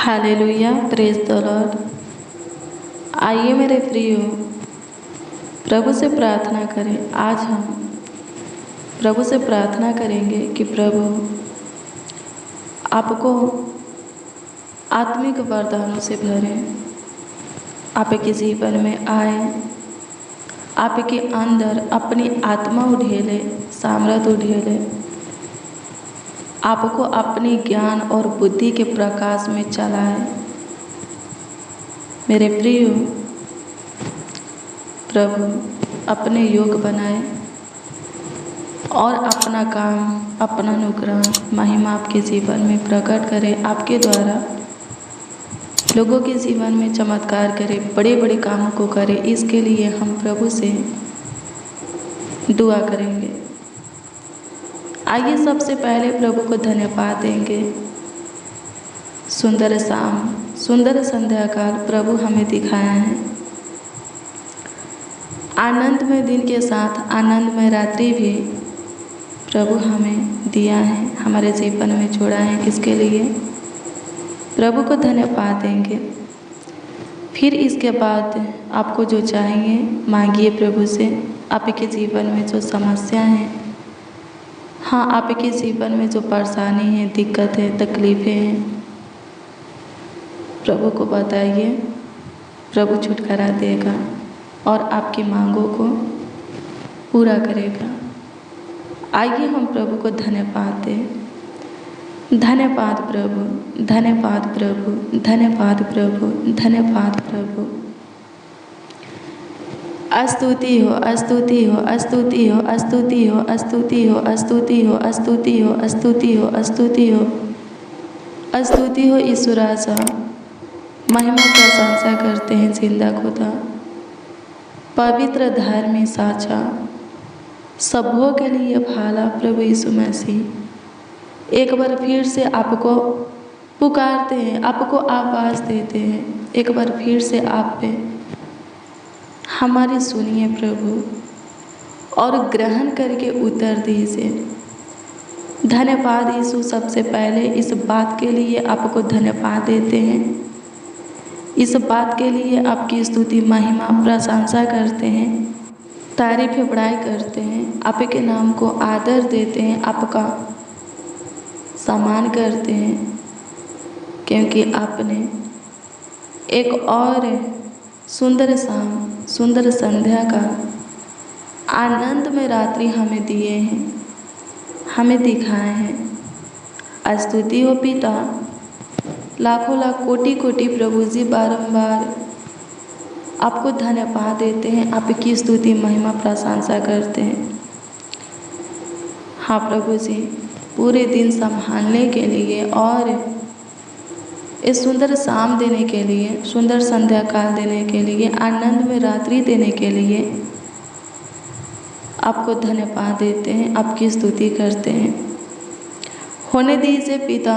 Hallelujah, praise the Lord. आइए मेरे प्रियो, प्रभु से प्रार्थना करें। आज हम प्रभु से प्रार्थना करेंगे कि प्रभु आपको आत्मिक वरदानों से भरें, आपके जीवन में आए, आपके अंदर अपनी आत्मा उधेले, सामर्थ उधेले, आपको अपनी ज्ञान और बुद्धि के प्रकाश में चलाए। मेरे प्रियो, प्रभु अपने योग बनाए और अपना काम, अपना अनुग्रह, महिमा आपके जीवन में प्रकट करे। आपके द्वारा लोगों के जीवन में चमत्कार करे, बड़े बड़े कामों को करे। इसके लिए हम प्रभु से दुआ करेंगे। आइए सबसे पहले प्रभु को धन्यवाद देंगे। सुंदर शाम, सुंदर संध्या काल प्रभु हमें दिखाया है। आनंदमय दिन के साथ आनंदमय रात्रि भी प्रभु हमें दिया है, हमारे जीवन में जोड़ा है। इसके लिए प्रभु को धन्यवाद देंगे। फिर इसके बाद आपको जो चाहिए मांगिए प्रभु से। आपके जीवन में जो समस्या है, हाँ, आपके जीवन में जो परेशानी है, दिक्कत है, तकलीफ़ें हैं, प्रभु को बताइए। प्रभु छुटकारा देगा और आपकी मांगों को पूरा करेगा। आइए हम प्रभु को धन्यवाद दें। धन्यवाद प्रभु, धन्यवाद प्रभु, धन्यवाद प्रभु, धन्यवाद प्रभु। स्तुति हो, स्तुति हो, स्तुति हो, स्तुति हो, स्तुति हो, स्तुति हो, स्तुति हो, स्तुति हो, स्तुति हो, स्तुति हो। ईश्वर आशा महिमा प्रशंसा करते हैं जिंदा खुदा, पवित्र धार्मिक साचा, सबों के लिए भाला प्रभु यीशु मसीह। एक बार फिर से आपको पुकारते हैं, आपको आवाज़ देते हैं। एक बार फिर से आप पे हमारी सुनिए प्रभु और ग्रहण करके उत्तर दीजिए। धन्यवाद यीशु। सबसे पहले इस बात के लिए आपको धन्यवाद देते हैं, इस बात के लिए आपकी स्तुति, महिमा, प्रशंसा करते हैं, तारीफ बड़ाई करते हैं, आपके नाम को आदर देते हैं, आपका सम्मान करते हैं, क्योंकि आपने एक और सुंदर शाम, सुंदर संध्या का आनंद में रात्रि हमें दिए हैं, हमें दिखाए हैं। स्तुति हो पिता, लाखों लाख कोटि कोटि प्रभु जी बारंबार आपको धन्यवाद देते हैं, आपकी स्तुति, महिमा, प्रशंसा करते हैं। हाँ प्रभु जी, पूरे दिन संभालने के लिए और इस सुंदर शाम देने के लिए, सुंदर संध्या काल देने के लिए, आनंद में रात्रि देने के लिए आपको धन्यवाद देते हैं, आपकी स्तुति करते हैं। होने दीजिए पिता,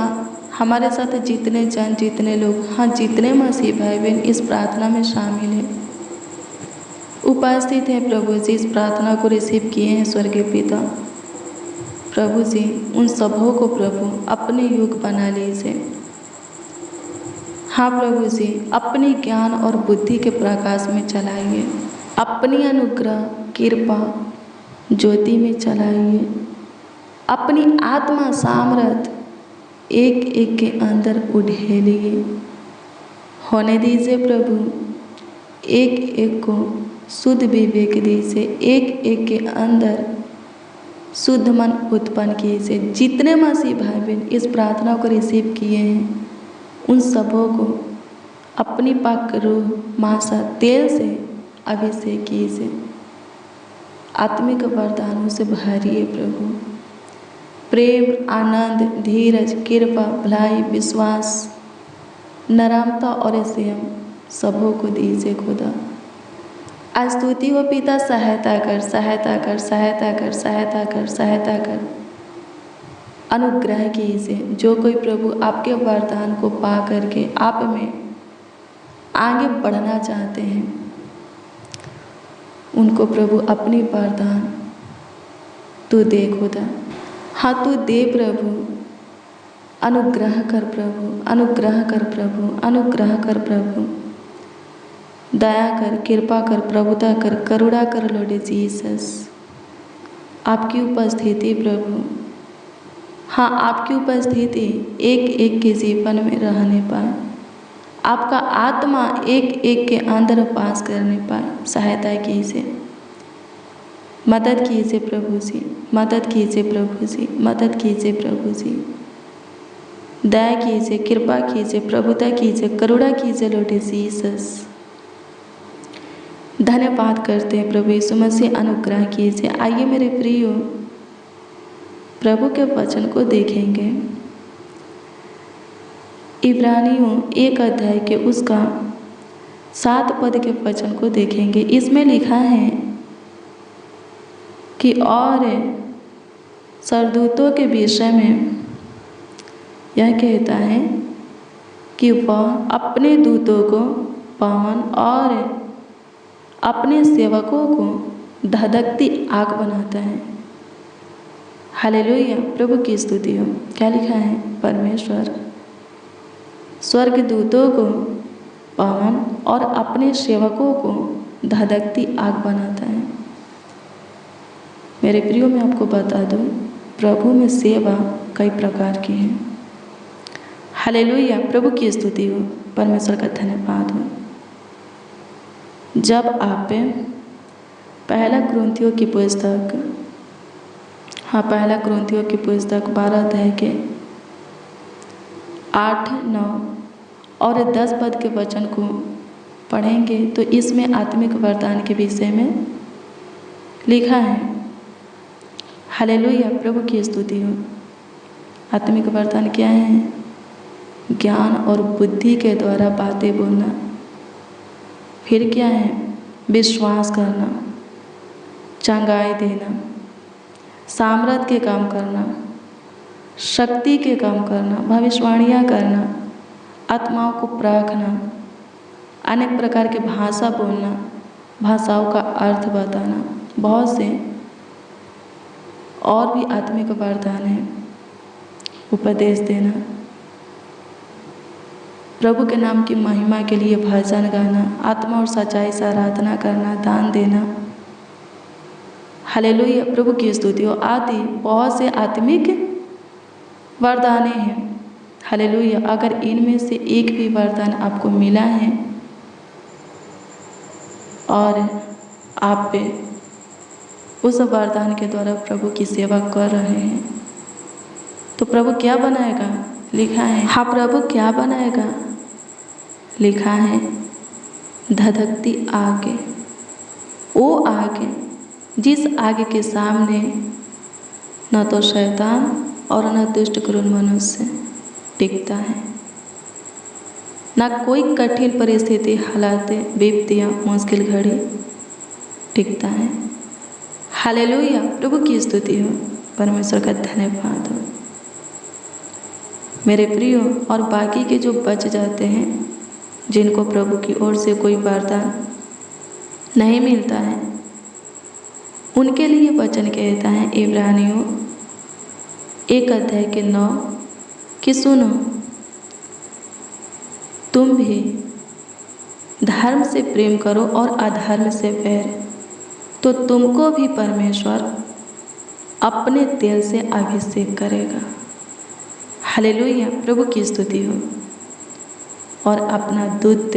हमारे साथ जितने जन, जितने लोग, हाँ, जितने मसीह भाई बहन इस प्रार्थना में शामिल हैं, उपस्थित हैं प्रभु जी, इस प्रार्थना को रिसीव किए हैं स्वर्गीय पिता, प्रभु जी उन सबों को प्रभु अपने युग बना लीजिए। हाँ प्रभु जी, अपनी ज्ञान और बुद्धि के प्रकाश में चलाइए, अपनी अनुग्रह, कृपा, ज्योति में चलाइए, अपनी आत्मा, सामर्थ एक एक के अंदर उधेलिए। होने दीजिए प्रभु, एक एक को शुद्ध विवेक दीजिए, एक एक के अंदर शुद्ध मन उत्पन्न कीजिए। जितने मसीह भाई बहन इस प्रार्थना को रिसीव किए हैं, उन सबों को अपनी पाक रूह मासा तेल से अभिषेक कीजिए, आत्मिक वरदानों से भरिए प्रभु। प्रेम, आनंद, धीरज, कृपा, भलाई, विश्वास, नरमता और संयम सबों को दीजिए खुदा। स्तुति हो पिता, सहायता कर, सहायता कर, सहायता कर, सहायता कर, सहायता कर। अनुग्रह कीजिए। जो कोई प्रभु आपके वरदान को पा करके आप में आगे बढ़ना चाहते हैं, उनको प्रभु अपनी वरदान तू दे खुदा। हाँ, तू दे प्रभु, अनुग्रह कर प्रभु, अनुग्रह कर प्रभु, अनुग्रह कर प्रभु। दया कर, कृपा कर, प्रभुता कर, करुणा कर लॉर्ड जीसस। आपकी उपस्थिति प्रभु, हाँ आपकी उपस्थिति एक एक के जीवन में रहने पाए, आपका आत्मा एक एक के अंदर वास करने पाए। सहायता कीजिए, मदद कीजिए प्रभु जी, मदद कीजिए प्रभु जी, मदद कीजिए प्रभु जी। दया कीजिए, कृपा कीजिए, प्रभुता कीजिए, करुणा कीजिए लॉर्ड जीसस। धन्यवाद करते हैं प्रभु यीशु मसीह, अनुग्रह कीजिए। आइए मेरे प्रियो, प्रभु के वचन को देखेंगे। इब्रानियों 1 अध्याय के उसका 7 पद के वचन को देखेंगे। इसमें लिखा है कि और सरदूतों के विषय में यह कहता है कि वह अपने दूतों को पवन और अपने सेवकों को धधकती आग बनाता है। हालेलुया, प्रभु की स्तुति हो। क्या लिखा है? परमेश्वर स्वर्गदूतों को पवन और अपने सेवकों को धधकती आग बनाता है। मेरे प्रियो, मैं आपको बता दूं, प्रभु में सेवा कई प्रकार की है। हालेलुया, प्रभु की स्तुति हो, परमेश्वर का धन्यवाद हो। जब आप पहला कुरिन्थियों की पुस्तक, पहला कुरिन्थियों की पुस्तक 12 अध्याय के 8, 9 और 10 पद के वचन को पढ़ेंगे तो इसमें आत्मिक वरदान के विषय में लिखा है। हालेलुया, प्रभु की स्तुति हो। आत्मिक वरदान क्या है? ज्ञान और बुद्धि के द्वारा बातें बोलना। फिर क्या है? विश्वास करना, चंगाई देना, सामर्थ के काम करना, शक्ति के काम करना, भविष्यवाणियाँ करना, आत्माओं को परखना, अनेक प्रकार के भाषा बोलना, भाषाओं का अर्थ बताना, बहुत से और भी आत्मिक वरदान है। उपदेश देना, प्रभु के नाम की महिमा के लिए भजन गाना, आत्मा और सच्चाई से आराधना करना, दान देना। हालेलुया, प्रभु की स्तुति हो। आदि बहुत से आत्मिक वरदाने हैं। हालेलुया, अगर इनमें से एक भी वरदान आपको मिला है और आप उस वरदान के द्वारा प्रभु की सेवा कर रहे हैं तो प्रभु क्या बनाएगा? लिखा है, हाँ प्रभु क्या बनाएगा? लिखा है धधकती आग, वो आग जिस आग के सामने न तो शैतान और न दुष्ट क्रूर मनुष्य टिकता है, न कोई कठिन परिस्थिति, हालात, विपत्तियाँ, मुश्किल घड़ी टिकता है। हालेलुया, प्रभु की स्तुति हो, परमेश्वर का धन्यवाद हो। मेरे प्रियो, और बाकी के जो बच जाते हैं, जिनको प्रभु की ओर से कोई वरदान नहीं मिलता है, उनके लिए वचन कहता है इब्रानियों 1 अध्याय के 9 कि सुनो, तुम भी धर्म से प्रेम करो और अधर्म से बैर, तो तुमको भी परमेश्वर अपने तेल से अभिषेक करेगा। हालेलुया, प्रभु की स्तुति हो। और अपना दूत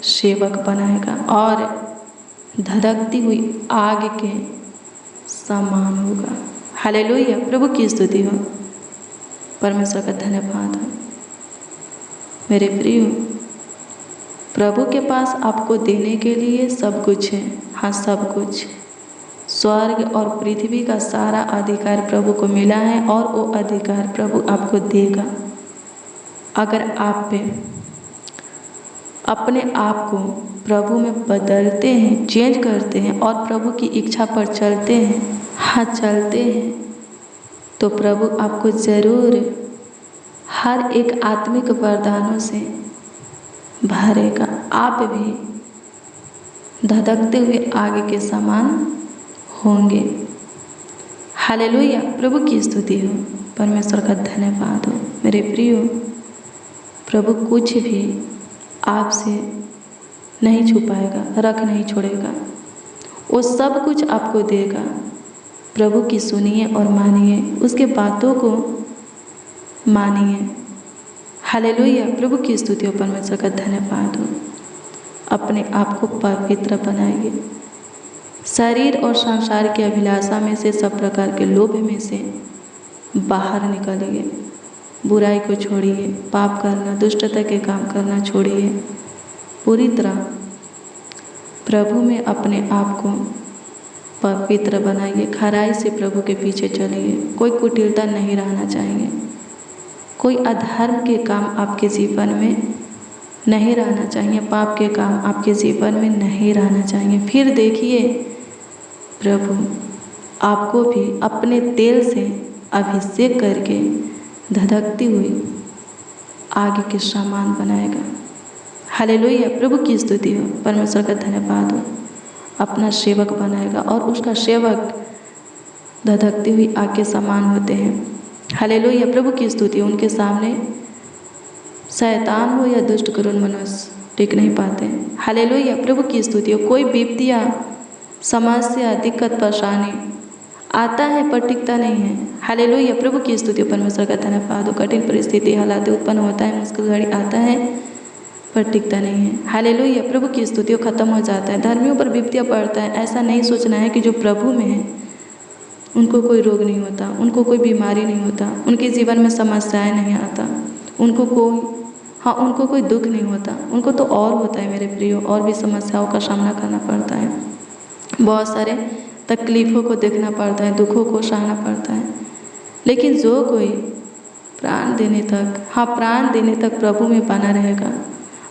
सेवक बनाएगा और धधकती हुई आग के समान होगा। हालेलुया, प्रभु की स्तुति हो, परमेश्वर का धन्यवाद हो। मेरे प्रियो, प्रभु के पास आपको देने के लिए सब कुछ है। हाँ, सब कुछ। स्वर्ग और पृथ्वी का सारा अधिकार प्रभु को मिला है और वो अधिकार प्रभु आपको देगा अगर आप अपने आप को प्रभु में बदलते हैं, चेंज करते हैं और प्रभु की इच्छा पर चलते हैं। हाँ, चलते हैं तो प्रभु आपको ज़रूर हर एक आत्मिक वरदानों से भरेगा। आप भी धधकते हुए आग के समान होंगे। हालेलुया, प्रभु की स्तुति हो, परमेश्वर का धन्यवाद हो। मेरे प्रियो, प्रभु कुछ भी आपसे नहीं छुपाएगा, रख नहीं छोड़ेगा, वो सब कुछ आपको देगा। प्रभु की सुनिए और मानिए, उसके बातों को मानिए। हालेलुया, प्रभु की स्तुति हो, परमेश्वर का धन्यवाद हो। अपने आप को पवित्र बनाइए, शरीर और संसार की अभिलाषा में से, सब प्रकार के लोभ में से बाहर निकलिए। बुराई को छोड़िए, पाप करना, दुष्टता के काम करना छोड़िए। पूरी तरह प्रभु में अपने आप को पवित्र बनाइए। खराई से प्रभु के पीछे चलिए। कोई कुटिलता नहीं रहना चाहिए, कोई अधर्म के काम आपके जीवन में नहीं रहना चाहिए, पाप के काम आपके जीवन में नहीं रहना चाहिए। फिर देखिए, प्रभु आपको भी अपने तेल से अभिषेक करके धधकती हुई आगे के सामान बनाएगा। हालेलुया, प्रभु की स्तुति हो, परमेश्वर का धन्यवाद हो। अपना सेवक बनाएगा और उसका सेवक धधकती हुई आग के समान होते हैं। हालेलुया, प्रभु की स्तुति। उनके सामने शैतान हो या दुष्ट करुण मनुष्य टिक नहीं पाते। हालेलुया, प्रभु की स्तुति हो। कोई विपत्तियाँ, समस्या, दिक्कत, परेशानी आता है पर टिकता नहीं है। हालेलुया, प्रभु की स्तुति, परमेश्वर का धन्यवाद हो। कठिन परिस्थिति, हालात उत्पन्न होता है, मुश्किल घड़ी आता है पर टिकता नहीं है। हालेलुया, प्रभु की स्तुति, खत्म हो जाता है। धर्मियों पर विपत्तियाँ पड़ता है। ऐसा नहीं सोचना है कि जो प्रभु में है उनको कोई रोग नहीं होता, उनको कोई बीमारी नहीं होता, उनके जीवन में समस्याएं नहीं आता, उनको कोई दुख नहीं होता। उनको तो और होता है मेरे प्रियो, और भी समस्याओं का सामना करना पड़ता है। बहुत सारे तकलीफ़ों को देखना पड़ता है, दुखों को सहना पड़ता है। लेकिन जो कोई प्राण देने तक प्रभु में बना रहेगा,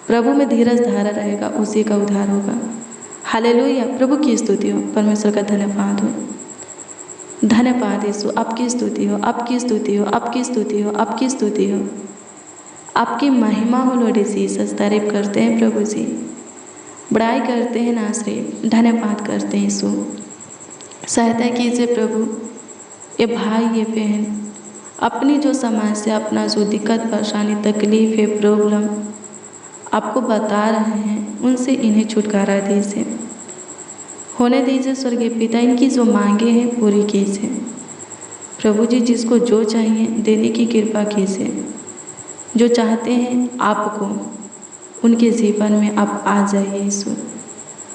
प्रभु में धीरज धारा रहेगा, उसी का उद्धार होगा। हालेलुया, प्रभु की स्तुति हो, परमेश्वर का धन्यवाद हो। धन्यवाद यीशु, आपकी स्तुति हो, आपकी स्तुति हो, आपकी स्तुति हो, आपकी स्तुति हो। आपकी महिमा हो लॉर्ड जीसस। तारीफ करते हैं प्रभु जी, बड़ाई करते हैं नासरी, धन्यवाद करते हैं यीशु। सहायता कीजिए प्रभु, ये भाई ये बहन अपनी जो समस्या, अपना जो दिक्कत, परेशानी, तकलीफ है, प्रॉब्लम आपको बता रहे हैं, उनसे इन्हें छुटकारा दीजिए, होने दीजिए स्वर्गीय पिता। इनकी जो मांगे हैं पूरी कीजिए प्रभु जी। जिसको जो चाहिए देने की कृपा कीजिए। जो चाहते हैं आपको, उनके जीवन में आप आ जाइए यीशु।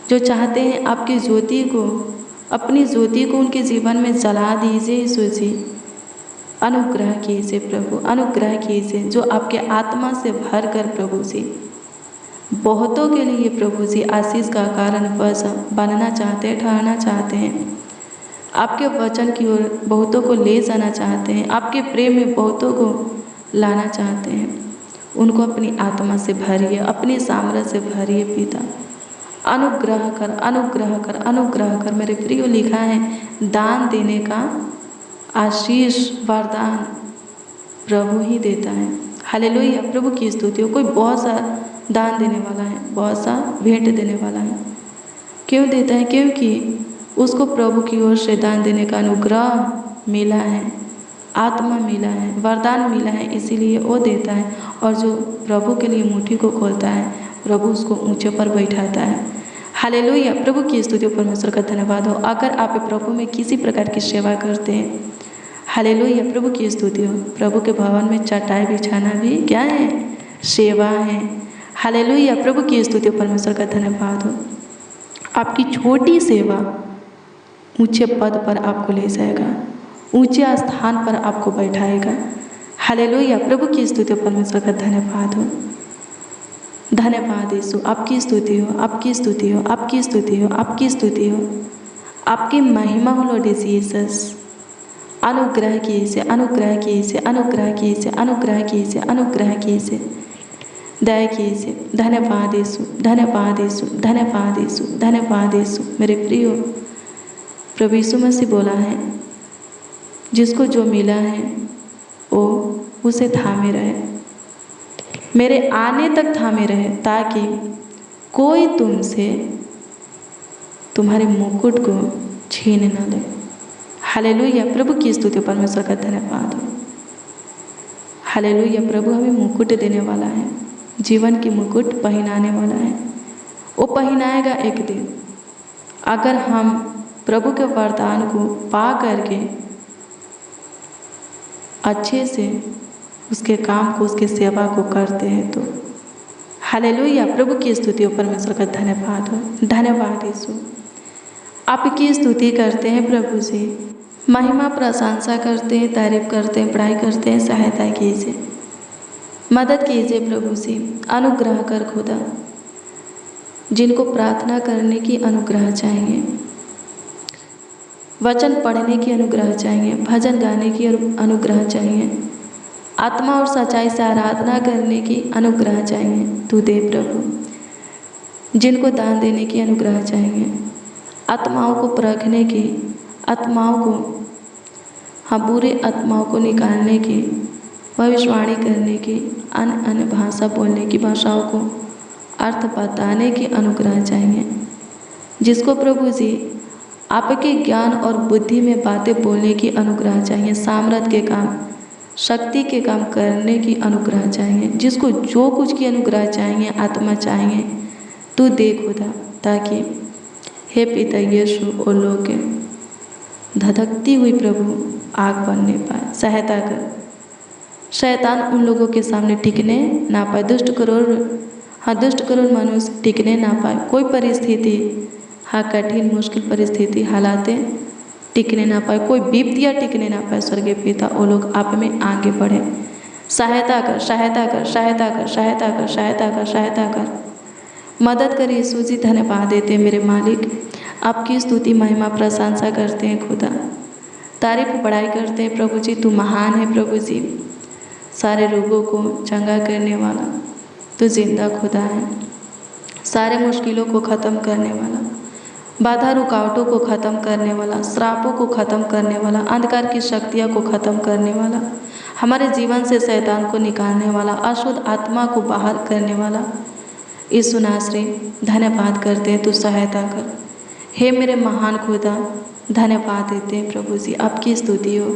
जो चाहते हैं आपकी ज्योति को, अपनी ज्योति को उनके जीवन में जला दीजिए यीशु जी। अनुग्रह कीजिए प्रभु, अनुग्रह कीजिए। जो आपके आत्मा से भर कर प्रभु जी बहुतों के लिए प्रभु जी आशीष का कारण बनना चाहते हैं, ठहरना चाहते हैं, आपके वचन की ओर बहुतों को ले जाना चाहते हैं, आपके प्रेम में बहुतों को लाना चाहते हैं, उनको अपनी आत्मा से भरिए, अपनी सामर्थ्य से भरिए पिता। अनुग्रह कर, अनुग्रह कर, अनुग्रह कर। मेरे प्रियो, लिखा है दान देने का आशीष वरदान प्रभु ही देता है। हालेलुया, प्रभु की स्तुति हो। कोई बहुत सा दान देने वाला है, बहुत सा भेंट देने वाला है। क्यों देता है? क्योंकि उसको प्रभु की ओर से दान देने का अनुग्रह मिला है, आत्मा मिला है, वरदान मिला है, इसीलिए वो देता है। और जो प्रभु के लिए मुट्ठी को खोलता है, प्रभु उसको ऊंचे पर बैठाता है। हालेलुया, प्रभु की स्तुति, परमेश्वर का धन्यवाद हो। अगर आप प्रभु में किसी प्रकार की सेवा करते हैं, हालेलुया, प्रभु की स्तुति हो। प्रभु के भवन में चटाई बिछाना भी क्या है? सेवा है। हालेलुया, प्रभु की स्तुति, परमेश्वर का धन्यवाद हो। आपकी छोटी सेवा ऊंचे पद पर आपको ले जाएगा, ऊंचे स्थान पर आपको बैठाएगा। हालेलुया, प्रभु की स्तुति, परमेश्वर का धन्यवाद हो। धन्यवाद यीशु, आपकी स्तुति हो, आपकी स्तुति हो, आपकी स्तुति हो, आपकी स्तुति हो। आपकी महिमा हो लॉर्ड जीसस। अनुग्रह कीजिए, अनुग्रह कीजिए, अनुग्रह कीजिए, अनुग्रह कीजिए, अनुग्रह कीजिए, दया कीजिए। धन्यवाद यीशु, धन्यवाद यीशु, धन्यवाद यीशु, धन्यवाद यीशु। मेरे प्रियो, प्रभु यीशु मसीह बोला है, जिसको जो मिला है वो उसे थामे रहे, मेरे आने तक थामे रहे, ताकि कोई तुमसे तुम्हारे मुकुट को छीन न ले। हालेलुया, प्रभु की स्तुति, परमेश्वर का धन्यवाद हो। हालेलुया। प्रभु हमें मुकुट देने वाला है, जीवन की मुकुट पहनाने वाला है। वो पहनाएगा एक दिन, अगर हम प्रभु के वरदान को पा करके अच्छे से उसके काम को, उसके सेवा को करते हैं तो। हालेलुया। प्रभु की स्तुति हो, परमेश्वर का धन्यवाद हो। धन्यवाद यीशु, आपकी स्तुति करते हैं प्रभु जी, महिमा प्रशंसा करते हैं, तारीफ करते हैं, पढ़ाई करते हैं। सहायता कीजिए, मदद कीजिए प्रभु जी, अनुग्रह कर खुदा। जिनको प्रार्थना करने की अनुग्रह चाहिए, वचन पढ़ने की अनुग्रह चाहिए, भजन गाने की अनुग्रह चाहिए, आत्मा और सच्चाई से आराधना करने की अनुग्रह चाहिए, तू दे प्रभु। जिनको दान देने की अनुग्रह चाहिए, आत्माओं को परखने की, आत्माओं को, हाँ, बुरे आत्माओं को निकालने की, भविष्यवाणी करने की, अन्य अन्य भाषा बोलने की, भाषाओं को अर्थ बताने की अनुग्रह चाहिए। जिसको प्रभु जी आपके ज्ञान और बुद्धि में बातें बोलने की अनुग्रह चाहिए, सामर्थ के काम, शक्ति के काम करने की अनुग्रह चाहिए। जिसको जो कुछ की अनुग्रह चाहिए, आत्मा चाहिए, तू दे खुदा, ताकि हे पिता यीशु ओ लोग के धधकती हुई प्रभु आग बनने पाए। सहायता कर, शैतान उन लोगों के सामने टिकने ना पाए, दुष्ट करोड़ मनुष्य टिकने ना पाए। कोई परिस्थिति, हाँ, कठिन मुश्किल परिस्थिति, हालातें टिकने ना पाए, कोई विपत्तियाँ टिकने ना पाए। स्वर्गीय पिता, वो लोग आप में आगे बढ़े। सहायता कर, सहायता कर, सहायता कर, सहायता कर, सहायता कर, सहायता कर, मदद कर यीशु जी। धन्यवाद देते हैं मेरे मालिक, आपकी स्तुति महिमा प्रशंसा करते हैं खुदा, तारीफ बड़ाई करते हैं प्रभु जी। तू महान है प्रभु जी, सारे रोगों को चंगा करने वाला तू जिंदा खुदा है, सारे मुश्किलों को ख़त्म करने वाला, बाधा रुकावटों को ख़त्म करने वाला, श्रापों को ख़त्म करने वाला, अंधकार की शक्तियों को ख़त्म करने वाला, हमारे जीवन से शैतान को निकालने वाला, अशुद्ध आत्मा को बाहर करने वाला यीशु नासरी। धन्यवाद करते हैं, तू सहायता कर। हे मेरे महान खुदा, धन्यवाद देते हैं प्रभु जी, आपकी स्तुति हो,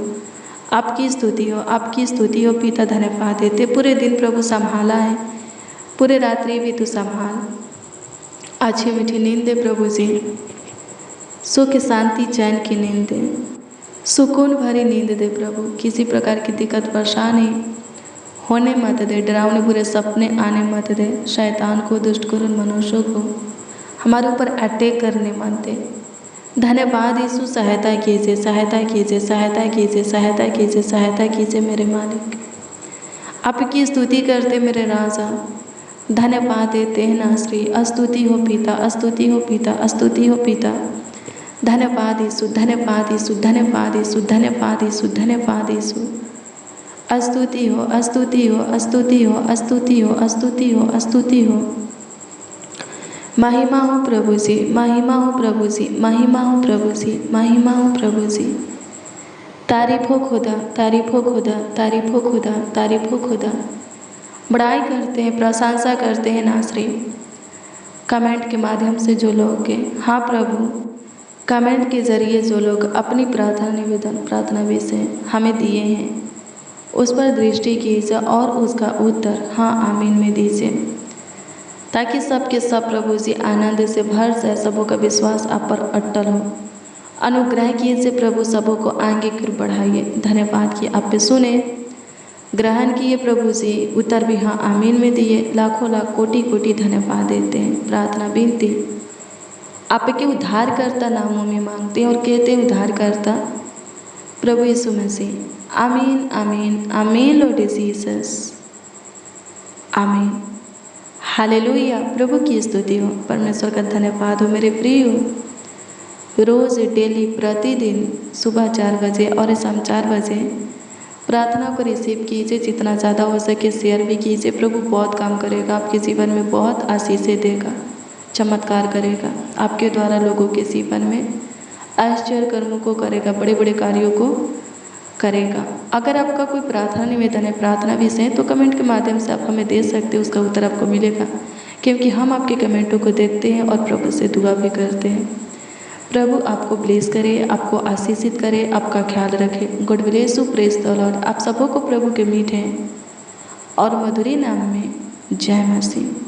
आपकी स्तुति हो, आपकी स्तुति हो पिता। धन्यवाद देते, पूरे दिन प्रभु संभाला है, पूरे रात्रि भी तू संभाल, अच्छी मीठी नींद दे प्रभु जी, सुख शांति चैन की नींद दे, सुकून भरी नींद दे प्रभु। किसी प्रकार की दिक्कत परेशानी होने मत दे, डरावने बुरे सपने आने मत दे, शैतान को, दुष्ट करुण मनुष्यों को हमारे ऊपर अटैक करने मत दे। धन्यवाद यीशु, सहायता कीजिए, सहायता कीजिए, सहायता कीजिए, सहायता कीजिए, सहायता कीजिए मेरे मालिक। आपकी स्तुति करते मेरे राजा, धन्यवाद देते हैं नासरी। स्तुति हो पिता, स्तुति हो पिता, स्तुति हो पिता। धन्यवाद यीशु, धन्यवाद यीशु, धन्यवाद यीशु, धन्यवाद यीशु, धन्यवाद यीशु। स्तुति हो, स्तुति हो, स्तुति हो, स्तुति हो, स्तुति हो, स्तुति हो। महिमा हो प्रभु जी, महिमा हो प्रभु जी, महिमा हो प्रभु जी, महिमा हो प्रभु जी। तारीफ हो खुदा, तारीफ हो खुदा, तारीफ हो खुदा, तारीफ हो खुदा। बड़ाई करते हैं, प्रशंसा करते हैं नासरी। कमेंट के माध्यम से जो लोग, हाँ प्रभु, कमेंट के ज़रिए जो लोग अपनी प्रार्थना निवेदन, प्रार्थना विषय हमें दिए हैं, उस पर दृष्टि कीजिए और उसका उत्तर हाँ आमीन में दीजिए, ताकि सबके सब प्रभु जी आनंद से भर जाए, सबों का विश्वास आप पर अटल हो। अनुग्रह कीजिए प्रभु, सबों को आगे की ओर बढ़ाइए। धन्यवाद कि आप पे सुने, ग्रहण किए प्रभु जी, उत्तर भी हाँ आमीन में दिए। लाखों लाख कोटि कोटि धन्यवाद देते हैं। प्रार्थना विनती आपके उद्धारकर्ता नामों में मांगते हैं और कहते हैं उद्धारकर्ता प्रभु यीशु मसीह। आमीन, आमीन, आमीन लॉर्ड जीसस, आमीन। हालेलुया। प्रभु की स्तुति हो, परमेश्वर का धन्यवाद हो। मेरे प्रिय, रोज़ डेली प्रतिदिन सुबह 4 बजे और शाम 4 बजे प्रार्थना को रिसीव कीजिए। जितना ज़्यादा हो सके शेयर भी कीजिए। प्रभु बहुत काम करेगा, आपके जीवन में बहुत आशीषें देगा, चमत्कार करेगा, आपके द्वारा लोगों के जीवन में आश्चर्य कर्मों को करेगा, बड़े बड़े कार्यों को करेगा। अगर आपका कोई प्रार्थना निवेदन है, प्रार्थना विषय है, तो कमेंट के माध्यम से आप हमें दे सकते हैं, उसका उत्तर आपको मिलेगा, क्योंकि हम आपके कमेंटों को देखते हैं और प्रभु से दुआ भी करते हैं। प्रभु आपको ब्लेस करे, आपको आशीषित करे, आपका ख्याल रखे। God bless you, praise the Lord. आप सबों को प्रभु के मीठे और मधुरी नाम में जय मसीह।